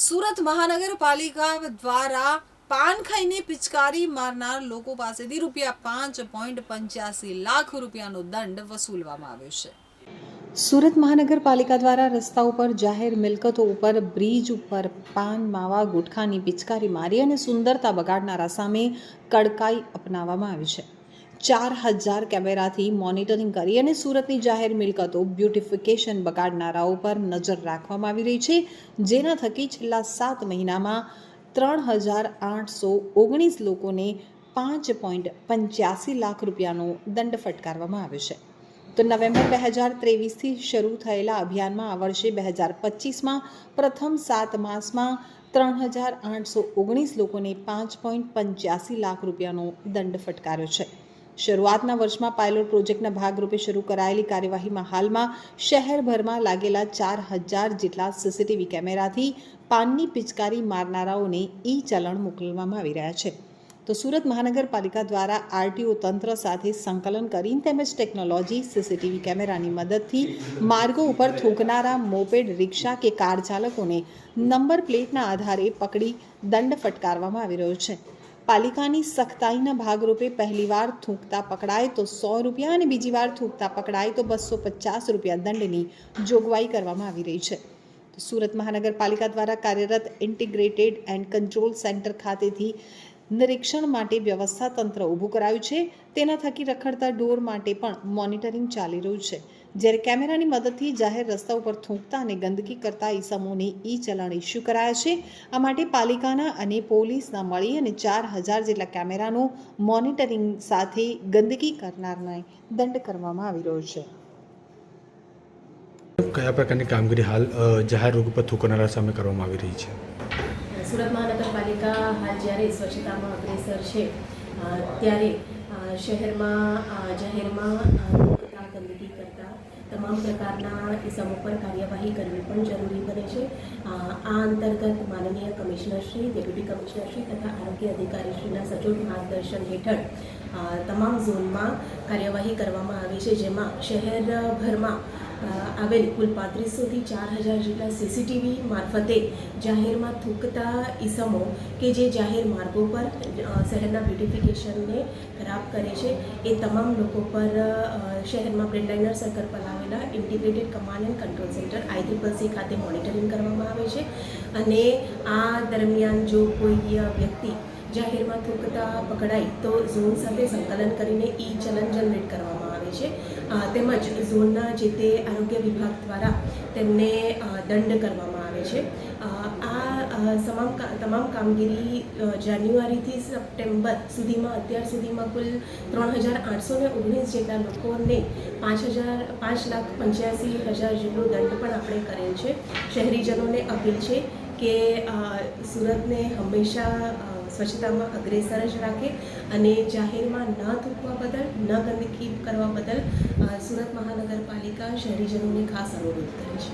સુરત મહાનગરપાલિકા દ્વારા પાન ખાઈને પિચકારી મારનાર લોકો પાસેથી ₹5.85 લાખ દંડ વસૂલવામાં આવ્યો છે। સુરત મહાનગરપાલિકા દ્વારા રસ્તા ઉપર જાહેર મિલકતો ઉપર બ્રિજ ઉપર પાન માવા ગુટખાની પિચકારી મારી અને સુંદરતા બગાડનારા સામે કડકાઈ અપનાવવામાં આવી છે। 4000 કેમેરાથી મોનિટરિંગ કરી અને સુરતની જાહેર મિલકતો બ્યુટિફિકેશન બગાડનારાઓ પર નજર રાખવામાં આવી રહી છે, જેના થકી છેલ્લા 7 મહિનામાં 3819 લોકોને ₹5.85 લાખ દંડ ફટકારવામાં આવ્યો છે। તો નવેમ્બર 2023થી શરૂ થયેલા અભિયાનમાં આ વર્ષે 2025માં પ્રથમ 7 માસમાં 3819 લોકોને ₹5.85 લાખ દંડ ફટકાર્યો છે। શરૂઆતના વર્ષમાં પાયલોટ પ્રોજેક્ટના ભાગરૂપે શરૂ કરાયેલી કાર્યવાહીમાં હાલમાં શહેરભરમાં લાગેલા 4000 જેટલા સીસીટીવી કેમેરાથી પાનની પિચકારી મારનારાઓને ચલણ મોકલવામાં આવી રહ્યા છે। તો સુરત મહાનગરપાલિકા દ્વારા આરટીઓ તંત્ર સાથે સંકલન કરી તેમજ ટેકનોલોજી સીસીટીવી કેમેરાની મદદથી માર્ગો ઉપર થૂંકનારા મોપેડ, રિક્ષા કે કાર ચાલકોને નંબર પ્લેટના આધારે પકડી દંડ ફટકારવામાં આવી રહ્યો છે। પાલિકાની સખ્તાઈના ભાગરૂપે પહેલીવાર થૂંકતા પકડાય તો ₹100 અને બીજી વાર થૂંકતા પકડાય તો ₹250 દંડની જોગવાઈ કરવામાં આવી રહી છે। સુરત મહાનગરપાલિકા દ્વારા કાર્યરત ઇન્ટિગ્રેટેડ એન્ડ કંટ્રોલ સેન્ટર ખાતેથી નિરીક્ષણ માટે વ્યવસ્થા તંત્ર ઊભું કરાયું છે। તેના થકી રખડતા ઢોર માટે પણ મોનિટરિંગ ચાલી રહ્યું છે, જ્યારે કેમેરાની મદદથી જાહેર રસ્તા ઉપર થૂંકતા અને ગંદકી કરતા ઈસમોને ચલણ ઇસ્યુ કરાયા છે। આ માટે પાલિકાના અને પોલીસના મળી અને 4000 જેટલા કેમેરાનું મોનિટરિંગ સાથે ગંદકી કરનારને દંડ કરવામાં આવી રહ્યો છે। કયા પ્રકારની કામગીરી હાલ જાહેર રોડ પર થૂંકનારા સામે કરવામાં આવી રહી છે? સુરત મહાનગરપાલિકા હાલ જ્યારે સ્વચ્છતામાં અગ્રેસર છે, ત્યારે શહેરમાં જાહેરમાં ગંદકી કરતા તમામ પ્રકારના ઇસમો પર કાર્યવાહી કરવી પણ જરૂરી બને છે। આ અંતર્ગત માનનીય કમિશનરશ્રી, ડેપ્યુટી કમિશનરશ્રી તથા આરોગ્ય અધિકારીશ્રીના સચોટ માર્ગદર્શન હેઠળ તમામ ઝોનમાં કાર્યવાહી કરવામાં આવી છે, જેમાં શહેરભરમાં આવેલ કુલ 3500થી 4000 જેટલા સીસીટીવી મારફતે જાહેરમાં થૂંકતા ઈસમો કે જે જાહેર માર્ગો પર શહેરના બ્યુટિફિકેશનને ખરાબ કરે છે, એ તમામ લોકો પર શહેરમાં બ્રેડલાઇનર સર્કલ પર આવેલા integrated command and control centre ICCC ખાતે મોનિટરિંગ કરવામાં આવે છે। અને આ દરમિયાન જો કોઈ વ્યક્તિ જાહેરમાં થૂંકતા પકડાય તો ઝોન સાથે સંકલન કરીને ચલણ જનરેટ કરવામાં આવે છે, તેમજ ઝોનના જે તે આરોગ્ય વિભાગ દ્વારા તેમને દંડ કરવામાં આવે છે। આ તમામ કામગીરી જાન્યુઆરીથી સપ્ટેમ્બર સુધીમાં અત્યાર સુધીમાં કુલ 3819 જેટલા લોકોને ₹5,85,000 જેટલો દંડ પણ આપણે કરેલ છે। શહેરીજનોને અપીલ છે કે સુરતને હંમેશા સ્વચ્છતામાં અગ્રેસર જ રાખે અને જાહેરમાં ન થૂકવા બદલ, ન ગંદકી કરવા બદલ સુરત મહાનગરપાલિકા શહેરીજનોને ખાસ અનુરોધ કરે છે।